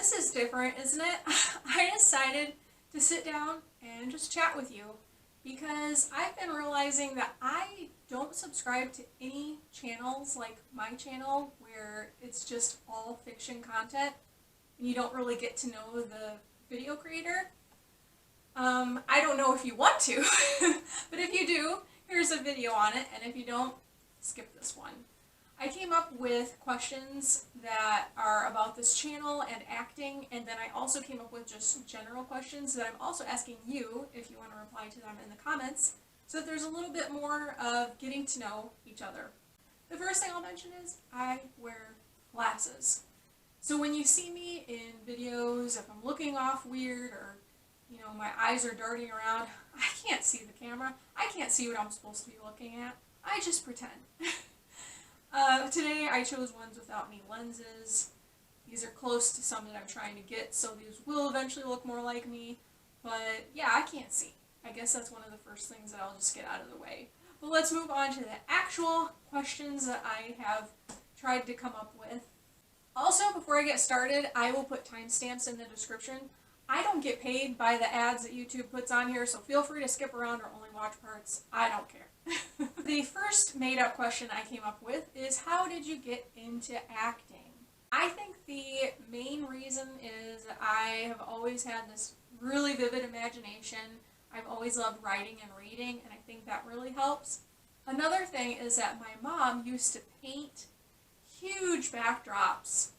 this is different, isn't it? I decided to sit down and just chat with you because I've been realizing that I don't subscribe to any channels like my channel where it's just all fiction content and you don't really get to know the video creator. I don't know if you want to, but if you do, here's a video on it, and if you don't, skip this one. I came up with questions that are about this channel and acting, and then I also came up with just general questions that I'm also asking you if you want to reply to them in the comments, so that there's a little bit more of getting to know each other. The first thing I'll mention is I wear glasses. So when you see me in videos, if I'm looking off weird or my eyes are darting around, I can't see the camera. I can't see what I'm supposed to be looking at. I just pretend. Today I chose ones without any lenses. These are close to some that I'm trying to get, so these will eventually look more like me. But yeah, I can't see. I guess that's one of the first things that I'll just get out of the way. But let's move on to the actual questions that I have tried to come up with. Also, before I get started, I will put timestamps in the description. I don't get paid by the ads that YouTube puts on here, so feel free to skip around or only watch parts. I don't care. The first made-up question I came up with is, how did you get into acting? I think the main reason is that I have always had this really vivid imagination. I've always loved writing and reading, and I think that really helps. Another thing is that my mom used to paint huge backdrops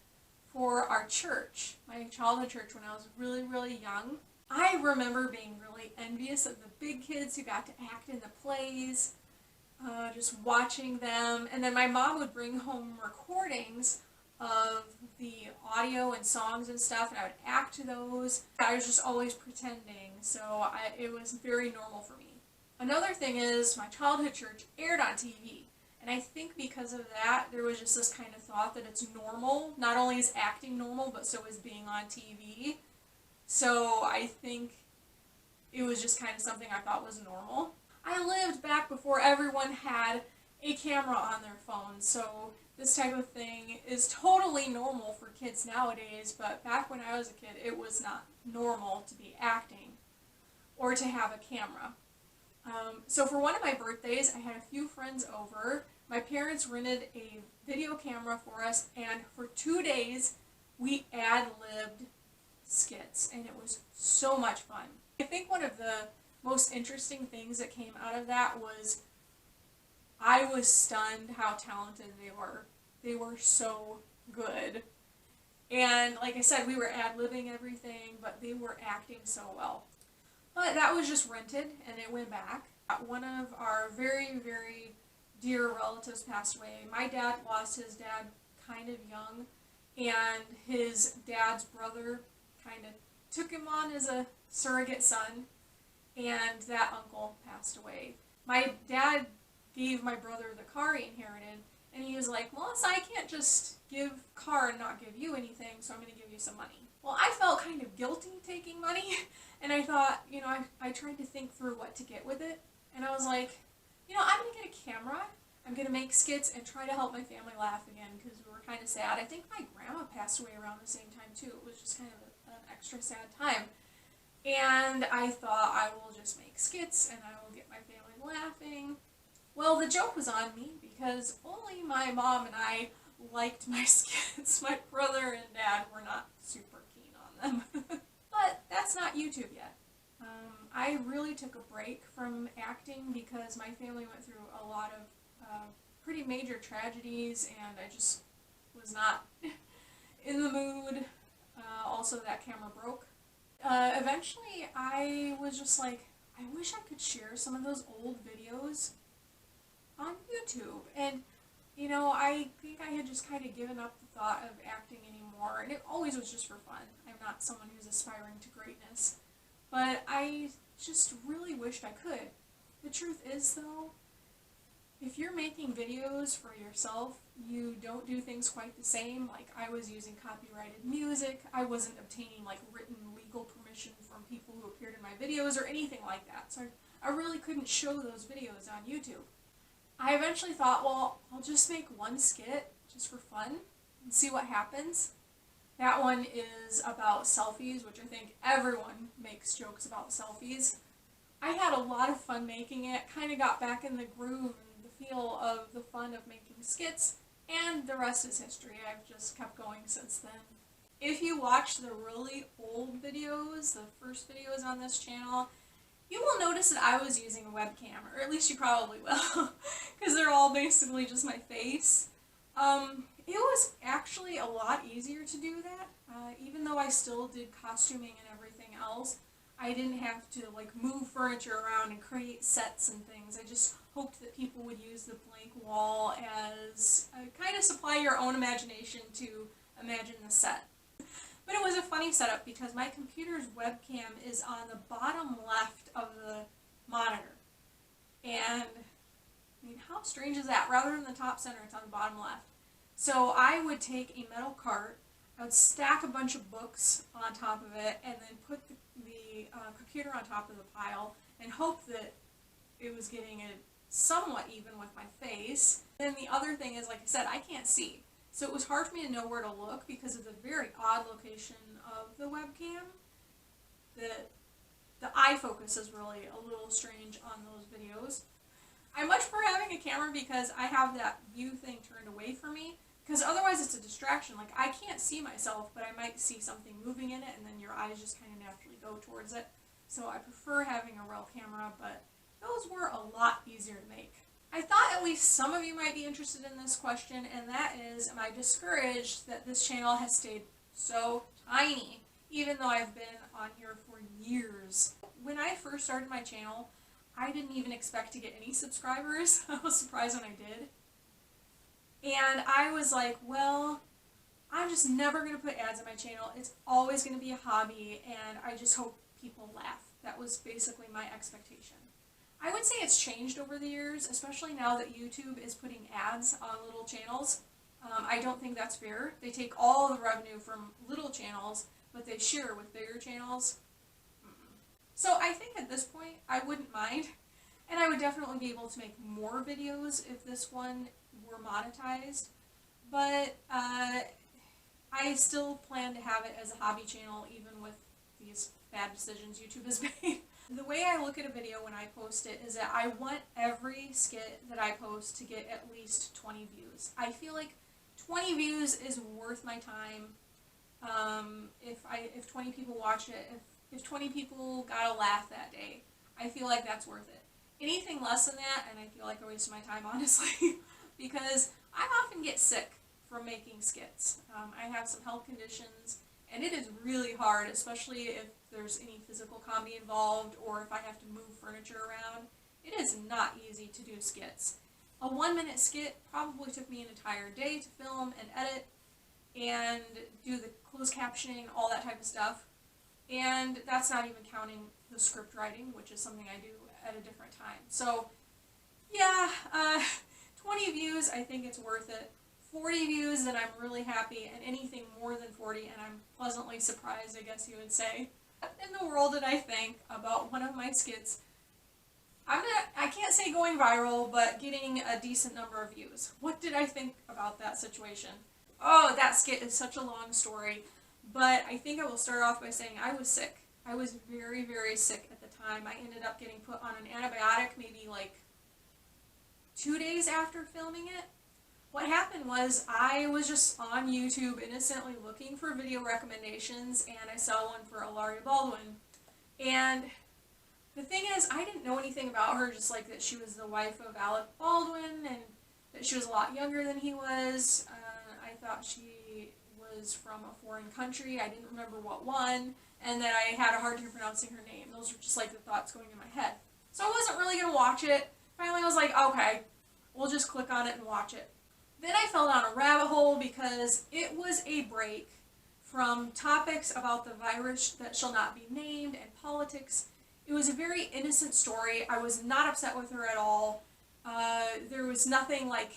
for our church, my childhood church, when I was really, really young. I remember being really envious of the big kids who got to act in the plays, just watching them. And then my mom would bring home recordings of the audio and songs and stuff, and I would act to those. I was just always pretending, so it was very normal for me. Another thing is my childhood church aired on TV. And I think because of that, there was just this kind of thought that it's normal. Not only is acting normal, but so is being on TV. So I think it was just kind of something I thought was normal. I lived back before everyone had a camera on their phone, so this type of thing is totally normal for kids nowadays, but back when I was a kid, it was not normal to be acting or to have a camera. So for one of my birthdays, I had a few friends over. My parents rented a video camera for us, and for 2 days, we ad-libbed skits, and it was so much fun. I think one of the most interesting things that came out of that was I was stunned how talented they were. They were so good. And like I said, we were ad-libbing everything, but they were acting so well. But that was just rented, and it went back. One of our very, very dear relatives passed away. My dad lost his dad kind of young, and his dad's brother kind of took him on as a surrogate son, and that uncle passed away. My dad gave my brother the car he inherited, and he was like, Melissa, I can't just give car and not give you anything, so I'm going to give you some money. Well, I felt kind of guilty taking money, and I thought, I tried to think through what to get with it, and I was like, I'm going to get a camera, I'm going to make skits and try to help my family laugh again, because we were kind of sad. I think my grandma passed away around the same time, too. It was just kind of an extra sad time. And I thought, I will just make skits, and I will get my family laughing. Well, the joke was on me, because only my mom and I liked my skits. My brother and dad were not super keen on them. But that's not YouTube yet. I really took a break from acting because my family went through a lot of pretty major tragedies, and I just was not in the mood. Also, that camera broke. Eventually, I was just like, I wish I could share some of those old videos on YouTube. And, I think I had just kind of given up the thought of acting anymore, and it always was just for fun. I'm not someone who's aspiring to greatness. But I just really wished I could. The truth is, though, if you're making videos for yourself, you don't do things quite the same. Like, I was using copyrighted music. I wasn't obtaining, written legal permission from people who appeared in my videos or anything like that. So I really couldn't show those videos on YouTube. I eventually thought, well, I'll just make one skit just for fun and see what happens. That one is about selfies, which I think everyone makes jokes about selfies. I had a lot of fun making it, kind of got back in the groove and the feel of the fun of making skits, and the rest is history. I've just kept going since then. If you watch the really old videos, the first videos on this channel, you will notice that I was using a webcam, or at least you probably will, because they're all basically just my face. It was actually a lot easier to do that, even though I still did costuming and everything else. I didn't have to like move furniture around and create sets and things. I just hoped that people would use the blank wall as kind of supply your own imagination to imagine the set. But it was a funny setup because my computer's webcam is on the bottom left of the monitor. And, I mean, how strange is that? Rather than the top center, it's on the bottom left. So I would take a metal cart, I would stack a bunch of books on top of it, and then put the computer on top of the pile, and hope that it was getting it somewhat even with my face. Then the other thing is, like I said, I can't see. So it was hard for me to know where to look because of the very odd location of the webcam. The eye focus is really a little strange on those videos. I much prefer having a camera because I have that view thing turned away from me, because otherwise it's a distraction. Like, I can't see myself, but I might see something moving in it, and then your eyes just kind of naturally go towards it. So I prefer having a real camera, but those were a lot easier to make. I thought at least some of you might be interested in this question, and that is, am I discouraged that this channel has stayed so tiny, even though I've been on here for years? When I first started my channel, I didn't even expect to get any subscribers. I was surprised when I did. And I was like, well, I'm just never going to put ads on my channel. It's always going to be a hobby, and I just hope people laugh. That was basically my expectation. I would say it's changed over the years, especially now that YouTube is putting ads on little channels. I don't think that's fair. They take all the revenue from little channels, but they share with bigger channels. So I think at this point, I wouldn't mind, and I would definitely be able to make more videos if this one were monetized, but I still plan to have it as a hobby channel, even with these bad decisions YouTube has made. The way I look at a video when I post it is that I want every skit that I post to get at least 20 views. I feel like 20 views is worth my time. If 20 people watch it, if 20 people got a laugh that day, I feel like that's worth it. Anything less than that, and I feel like I wasted my time, honestly, because I often get sick from making skits. I have some health conditions, and it is really hard, especially if there's any physical comedy involved or if I have to move furniture around. It is not easy to do skits. A 1-minute skit probably took me an entire day to film and edit and do the closed captioning, all that type of stuff. And that's not even counting the script writing, which is something I do at a different time. So, yeah, 20 views, I think it's worth it. 40 views, then I'm really happy, and anything more than 40, and I'm pleasantly surprised, I guess you would say. In the world did I think about one of my skits, I can't say going viral, but getting a decent number of views. What did I think about that situation? Oh, that skit is such a long story, but I think I will start off by saying I was sick. I was very, very sick at the time. I ended up getting put on an antibiotic maybe like 2 days after filming it. What happened was I was just on YouTube innocently looking for video recommendations, and I saw one for Hilaria Baldwin. And the thing is, I didn't know anything about her, just like that she was the wife of Alec Baldwin and that she was a lot younger than he was. I thought she was from a foreign country. I didn't remember what one, and that I had a hard time pronouncing her name. Those were just like the thoughts going in my head. So I wasn't really going to watch it. Finally, I was like, okay, we'll just click on it and watch it. Then I fell down a rabbit hole because it was a break from topics about the virus that shall not be named and politics. It was a very innocent story. I was not upset with her at all. There was nothing like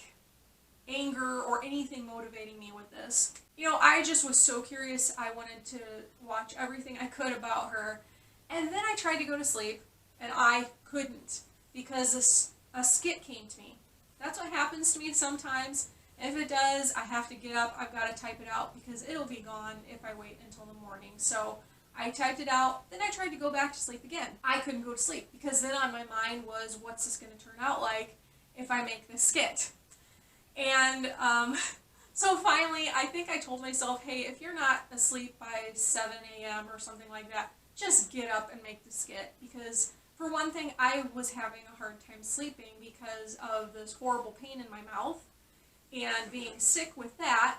anger or anything motivating me with this. You know, I just was so curious. I wanted to watch everything I could about her. And then I tried to go to sleep, and I couldn't because a skit came to me. That's what happens to me sometimes. If it does, I have to get up, I've got to type it out because it'll be gone if I wait until the morning. So I typed it out, then I tried to go back to sleep again. I couldn't go to sleep because then on my mind was, what's this going to turn out like if I make this skit? And so finally, I think I told myself, hey, if you're not asleep by 7 a.m. or something like that, just get up and make the skit. Because for one thing, I was having a hard time sleeping because of this horrible pain in my mouth and being sick with that.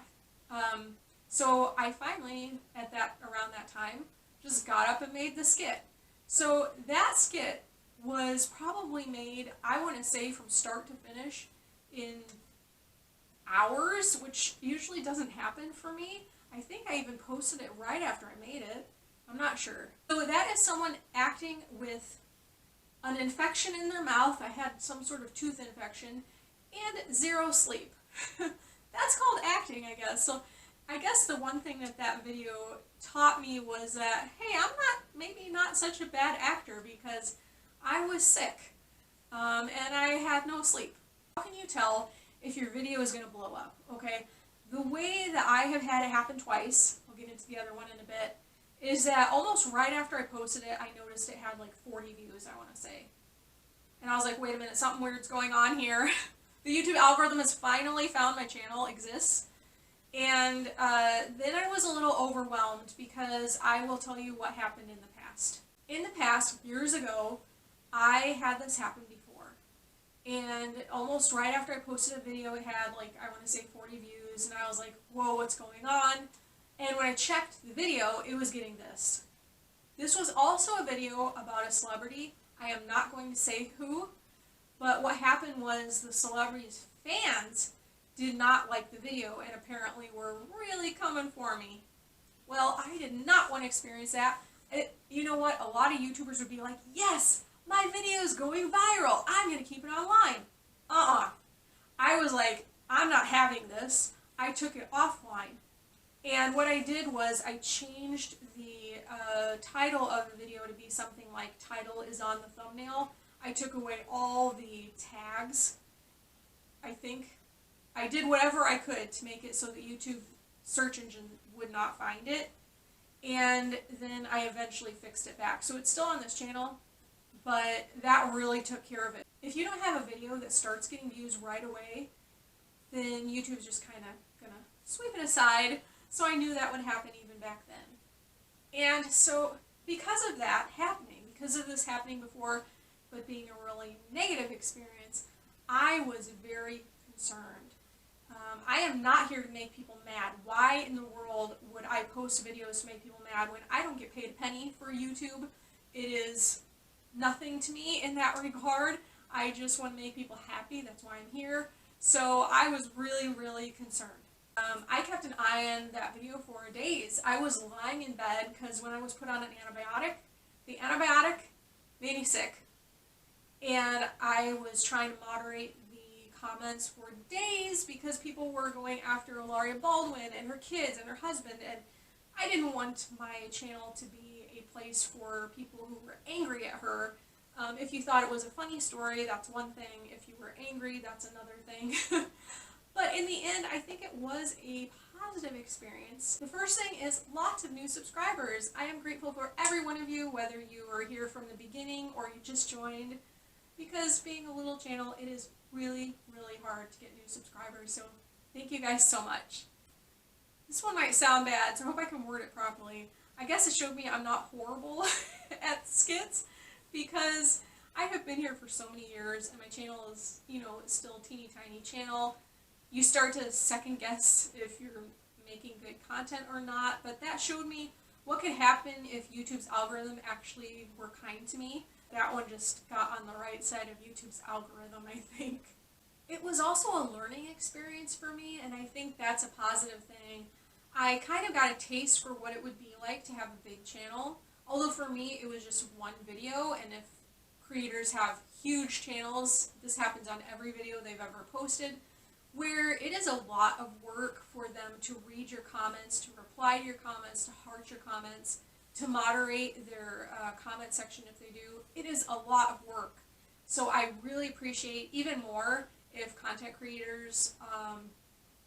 So I finally, around that time, just got up and made the skit. So that skit was probably made, I want to say, from start to finish in hours, which usually doesn't happen for me. I think I even posted it right after I made it. I'm not sure. So that is someone acting with an infection in their mouth. I had some sort of tooth infection and 0 sleep. That's called acting, I guess. So I guess the one thing that video taught me was that, hey, I'm maybe not such a bad actor because I was sick and I had no sleep. How can you tell if your video is going to blow up? Okay, the way that I have had it happen twice, I'll get into the other one in a bit, is that almost right after I posted it, I noticed it had like 40 views, I want to say. And I was like, wait a minute, something weird's going on here. The YouTube algorithm has finally found my channel exists. And then I was a little overwhelmed because I will tell you what happened in the past. In the past, years ago, I had this happen before. And almost right after I posted a video, it had like, I want to say 40 views. And I was like, whoa, what's going on? And when I checked the video, it was getting this. This was also a video about a celebrity. I am not going to say who, but what happened was the celebrity's fans did not like the video and apparently were really coming for me. Well, I did not want to experience that. You know what? A lot of YouTubers would be like, yes, my video is going viral. I'm going to keep it online. I was like, I'm not having this. I took it offline. And what I did was I changed the title of the video to be something like title is on the thumbnail. I took away all the tags, I think. I did whatever I could to make it so the YouTube search engine would not find it. And then I eventually fixed it back. So it's still on this channel, but that really took care of it. If you don't have a video that starts getting views right away, then YouTube's just kind of gonna sweep it aside. So I knew that would happen even back then. And so because of that happening, because of this happening before, but being a really negative experience, I was very concerned. I am not here to make people mad. Why in the world would I post videos to make people mad when I don't get paid a penny for YouTube? It is nothing to me in that regard. I just want to make people happy. That's why I'm here. So I was really, really concerned. I kept an eye on that video for days. I was lying in bed because when I was put on an antibiotic, the antibiotic made me sick. And I was trying to moderate the comments for days because people were going after Hilaria Baldwin and her kids and her husband, and I didn't want my channel to be a place for people who were angry at her. If you thought it was a funny story, that's one thing. If you were angry, that's another thing. But in the end, I think it was a positive experience. The first thing is lots of new subscribers. I am grateful for every one of you, whether you are here from the beginning or you just joined, because being a little channel, it is really, really hard to get new subscribers. So thank you guys so much. This one might sound bad, so I hope I can word it properly. I guess it showed me I'm not horrible at skits, because I have been here for so many years and my channel is, it's still a teeny tiny channel. You start to second guess if you're making good content or not, but that showed me what could happen if YouTube's algorithm actually were kind to me. That one just got on the right side of YouTube's algorithm, I think. It was also a learning experience for me, and I think that's a positive thing. I kind of got a taste for what it would be like to have a big channel, although for me it was just one video, and if creators have huge channels, this happens on every video they've ever posted, where it is a lot of work for them to read your comments, to reply to your comments, to heart your comments, to moderate their comment section if they do. It is a lot of work. So I really appreciate even more if content creators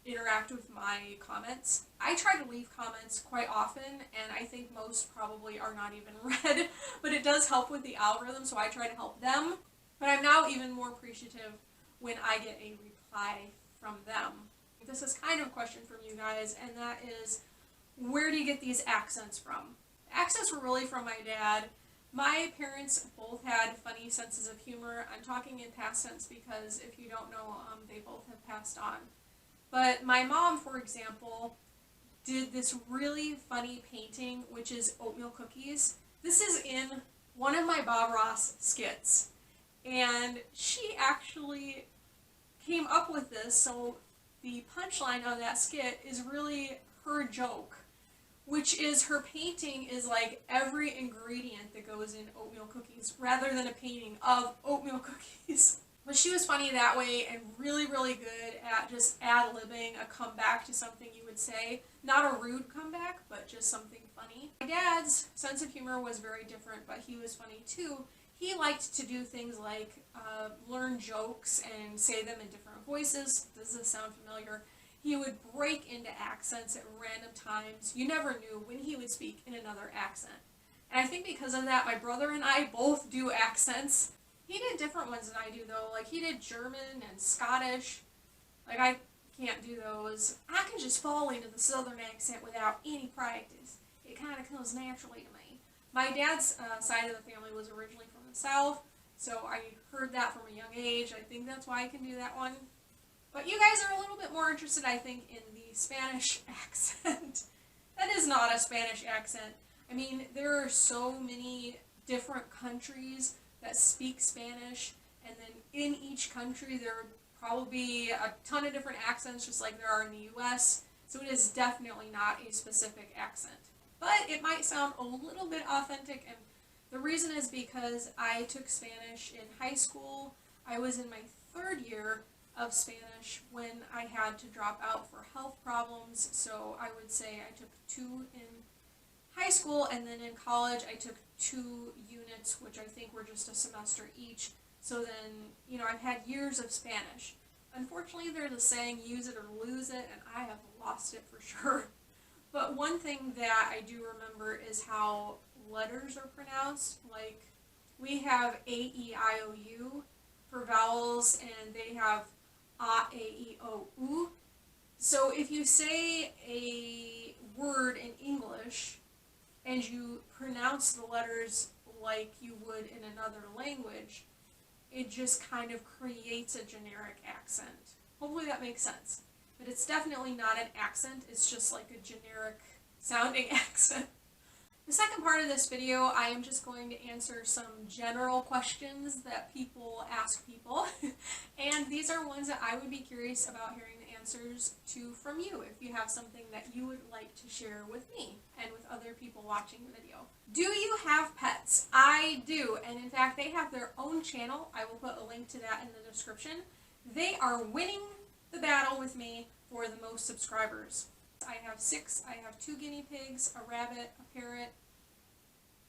interact with my comments. I try to leave comments quite often, and I think most probably are not even read, but it does help with the algorithm, so I try to help them. But I'm now even more appreciative when I get a reply from them. This is kind of a question from you guys, and that is, where do you get these accents from? The accents were really from my dad. My parents both had funny senses of humor. I'm talking in past tense because if you don't know, they both have passed on. But my mom, for example, did this really funny painting, which is oatmeal cookies. This is in one of my Bob Ross skits. And she actually came up with this, so the punchline of that skit is really her joke, which is her painting is like every ingredient that goes in oatmeal cookies, rather than a painting of oatmeal cookies. But she was funny that way and really, really good at just ad-libbing a comeback to something you would say. Not a rude comeback, but just something funny. My dad's sense of humor was very different, but he was funny too. He liked to do things like learn jokes and say them in different voices. Does this sound familiar? He would break into accents at random times. You never knew when he would speak in another accent. And I think because of that, my brother and I both do accents. He did different ones than I do, though. Like, he did German and Scottish. Like, I can't do those. I can just fall into the southern accent without any practice. It kind of comes naturally to me. My dad's side of the family was originally from the South, so I heard that from a young age. I think that's why I can do that one. But you guys are a little bit more interested, I think, in the Spanish accent. That is not a Spanish accent. I mean, there are so many different countries that speak Spanish, and then in each country there would probably be a ton of different accents, just like there are in the US, so it is definitely not a specific accent. But it might sound a little bit authentic, and the reason is because I took Spanish in high school. I was in my 3rd year of Spanish when I had to drop out for health problems, so I would say I took 2 in high school, and then in college I took 2 units, which I think were just a semester each. So then, you know, I've had years of Spanish. Unfortunately, there's a saying, use it or lose it, and I have lost it for sure. But one thing that I do remember is how letters are pronounced. Like, we have A-E-I-O-U for vowels, and they have A-E-I-O-U. So if you say a word in English, and you pronounce the letters like you would in another language, it just kind of creates a generic accent. Hopefully that makes sense. But it's definitely not an accent, it's just like a generic sounding accent. The second part of this video, I am just going to answer some general questions that people ask people. And these are ones that I would be curious about hearing the answers to from you, if you have something that you would like to share with me and with other people watching the video. Do you have pets? I do, and in fact they have their own channel. I will put a link to that in the description. They are winning the battle with me for the most subscribers. I have 6. I have 2 guinea pigs, a rabbit, a parrot,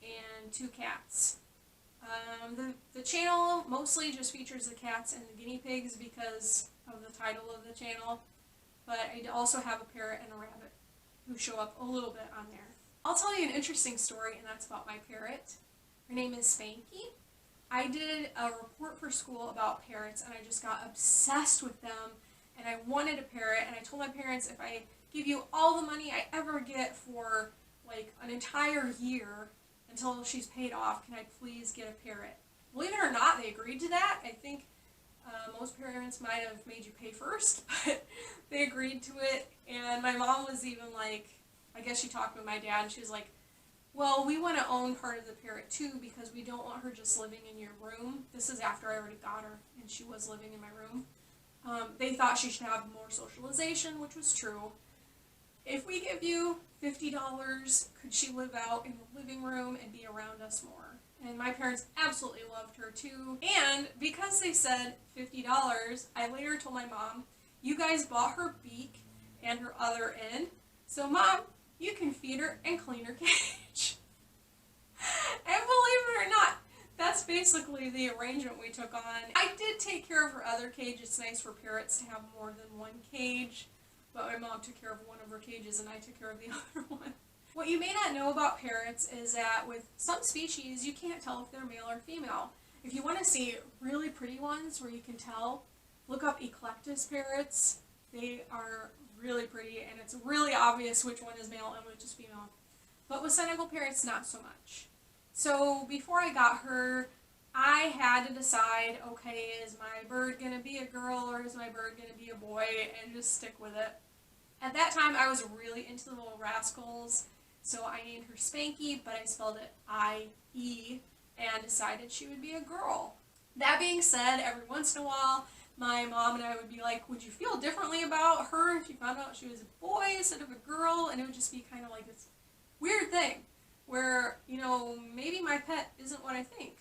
and 2 cats. The channel mostly just features the cats and the guinea pigs because of the title of the channel, but I also have a parrot and a rabbit who show up a little bit on there. I'll tell you an interesting story, and that's about my parrot. Her name is Spanky. I did a report for school about parrots, and I just got obsessed with them, and I wanted a parrot, and I told my parents, if I give you all the money I ever get for like an entire year until she's paid off, can I please get a parrot? Believe it or not, they agreed to that. I think most parents might have made you pay first, but they agreed to it. And my mom was even like, I guess she talked with my dad, and she was like, well, we want to own part of the parrot too, because we don't want her just living in your room. This is after I already got her, and she was living in my room. They thought she should have more socialization, which was true. If we give you $50, could she live out in the living room and be around us more? And my parents absolutely loved her too. And because they said $50, I later told my mom, you guys bought her beak and her other end, so Mom, you can feed her and clean her cage. And believe it or not, that's basically the arrangement we took on. I did take care of her other cage. It's nice for parrots to have more than one cage. but my mom took care of one of her cages and I took care of the other one. What you may not know about parrots is that with some species, you can't tell if they're male or female. If you want to see really pretty ones where you can tell, look up eclectus parrots. They are really pretty, and it's really obvious which one is male and which is female. But with Senegal parrots, not so much. So before I got her, I had to decide, okay, is my bird going to be a girl or is my bird going to be a boy, and just stick with it. At that time, I was really into the little rascals, so I named her Spanky, but I spelled it I-E, and decided she would be a girl. That being said, every once in a while, my mom and I would be like, would you feel differently about her if you found out she was a boy instead of a girl? And it would just be kind of like this weird thing where, you know, maybe my pet isn't what I think.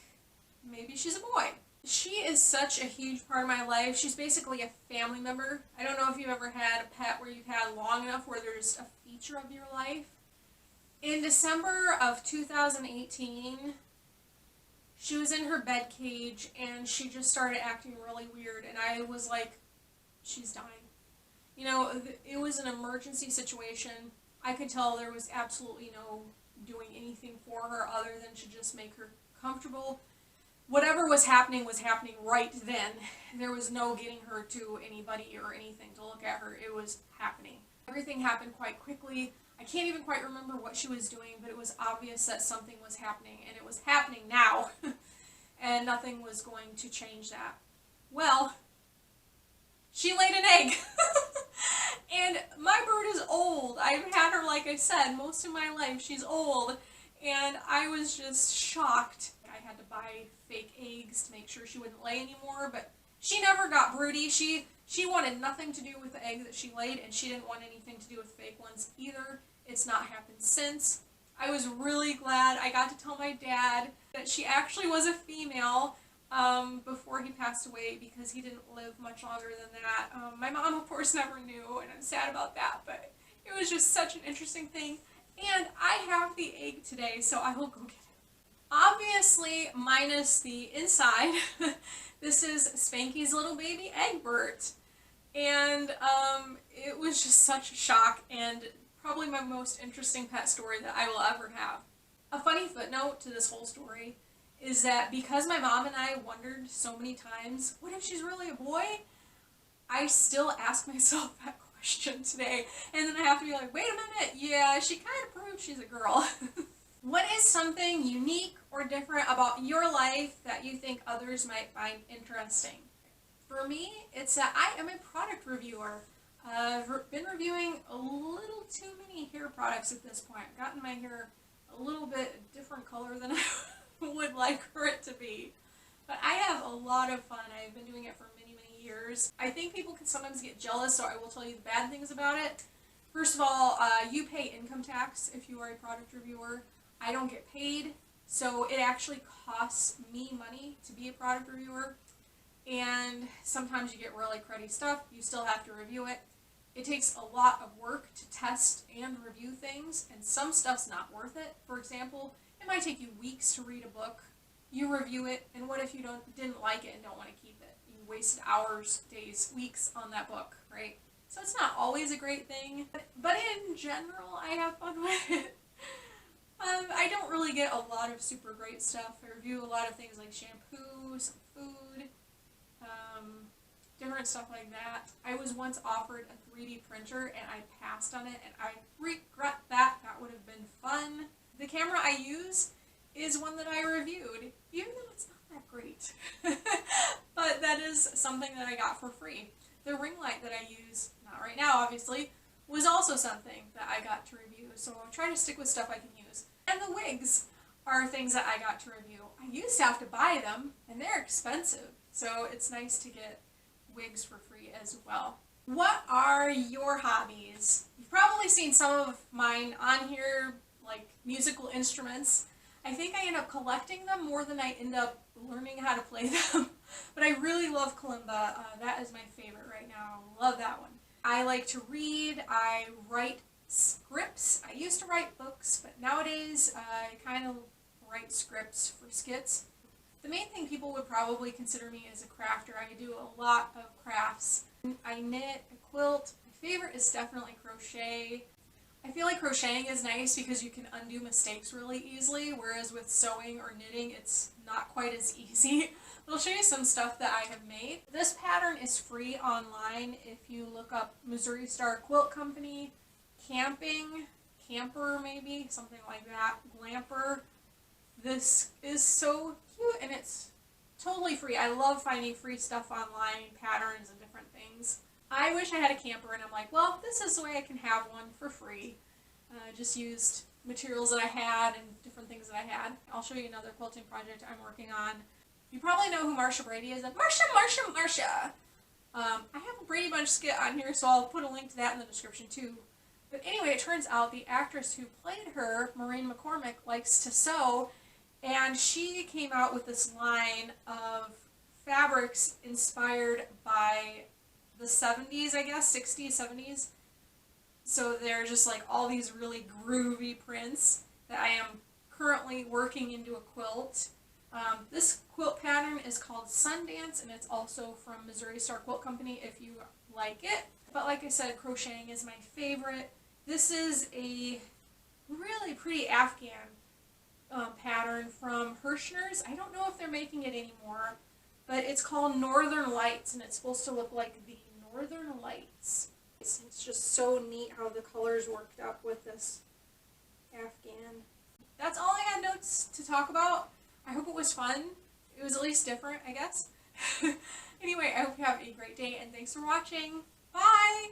Maybe she's a boy. She is such a huge part of my life. She's basically a family member. I don't know if you've ever had a pet where you've had long enough where there's a feature of your life. In December of 2018, she was in her bed cage and she just started acting really weird, and I was like, she's dying. You know, it was an emergency situation. I could tell there was absolutely no doing anything for her other than to just make her comfortable. Whatever was happening right then. There was no getting her to anybody or anything to look at her. It was happening. Everything happened quite quickly. I can't even quite remember what she was doing, but it was obvious that something was happening, and it was happening now, and nothing was going to change that. Well, she laid an egg, and my bird is old. I've had her, like I said, most of my life. She's old, and I was just shocked. I had to buy fake eggs to make sure she wouldn't lay anymore, but she never got broody. She wanted nothing to do with the egg that she laid, and she didn't want anything to do with fake ones either. It's not happened since. I was really glad I got to tell my dad that she actually was a female before he passed away, because he didn't live much longer than that. My mom, of course, never knew, and I'm sad about that, but it was just such an interesting thing. And I have the egg today, so I will go get it. Obviously, minus the inside, this is Spanky's little baby Egbert. And it was just such a shock, and probably my most interesting pet story that I will ever have. A funny footnote to this whole story is that because my mom and I wondered so many times, what if she's really a boy? I still ask myself that question today, and then I have to be like, wait a minute, yeah, she kind of proves she's a girl. What is something unique or different about your life that you think others might find interesting? For me, it's that I am a product reviewer. I've been reviewing a little too many hair products at this point. I've gotten my hair a little bit different color than I would like for it to be. But I have a lot of fun. I've been doing it for many, many years. I think people can sometimes get jealous, so I will tell you the bad things about it. First of all, you pay income tax if you are a product reviewer. I don't get paid, so it actually costs me money to be a product reviewer. And sometimes you get really cruddy stuff. You still have to review it. It takes a lot of work to test and review things, and some stuff's not worth it. For example, it might take you weeks to read a book. You review it, and what if you didn't like it and don't want to keep it? You wasted hours, days, weeks on that book, right? So it's not always a great thing, but in general, I have fun with it. I don't really get a lot of super great stuff. I review a lot of things like shampoo, some food, different stuff like that. I was once offered a 3D printer and I passed on it, and I regret that. That would have been fun. The camera I use is one that I reviewed, even though it's not that great. But that is something that I got for free. The ring light that I use, not right now obviously, was also something that I got to review. So I'll try to stick with stuff I can use. And the wigs are things that I got to review. I used to have to buy them, and they're expensive. So it's nice to get wigs for free as well. What are your hobbies? You've probably seen some of mine on here, like musical instruments. I think I end up collecting them more than I end up learning how to play them. But I really love kalimba. That is my favorite right now. Love that one. I like to read. I write scripts. I used to write books, but nowadays I kind of write scripts for skits. The main thing people would probably consider me as a crafter. I do a lot of crafts. I knit, I quilt, I favorite is definitely crochet. I feel like crocheting is nice because you can undo mistakes really easily, whereas with sewing or knitting, it's not quite as easy. I'll show you some stuff that I have made. This pattern is free online if you look up Missouri Star Quilt Company, camper maybe, something like that, glamper. This is so cute and it's totally free. I love finding free stuff online, patterns and different things. I wish I had a camper and I'm like, well, this is the way I can have one for free. Just used materials that I had and different things that I had. I'll show you another quilting project I'm working on. You probably know who Marsha Brady is. Marsha! I have a Brady Bunch skit on here, so I'll put a link to that in the description too. But anyway, it turns out the actress who played her, Maureen McCormick, likes to sew, and she came out with this line of fabrics inspired by the 70s, I guess, 60s, 70s. So they're just like all these really groovy prints that I am currently working into a quilt. This quilt pattern is called Sundance, and it's also from Missouri Star Quilt Company if you like it. But like I said, crocheting is my favorite. This is a really pretty Afghan pattern from Hirschner's. I don't know if they're making it anymore, but it's called Northern Lights, and it's supposed to look like the Northern Lights. It's just so neat how the colors worked up with this Afghan. That's all I had notes to talk about. I hope it was fun. It was at least different, I guess. Anyway, I hope you have a great day, and thanks for watching. Bye!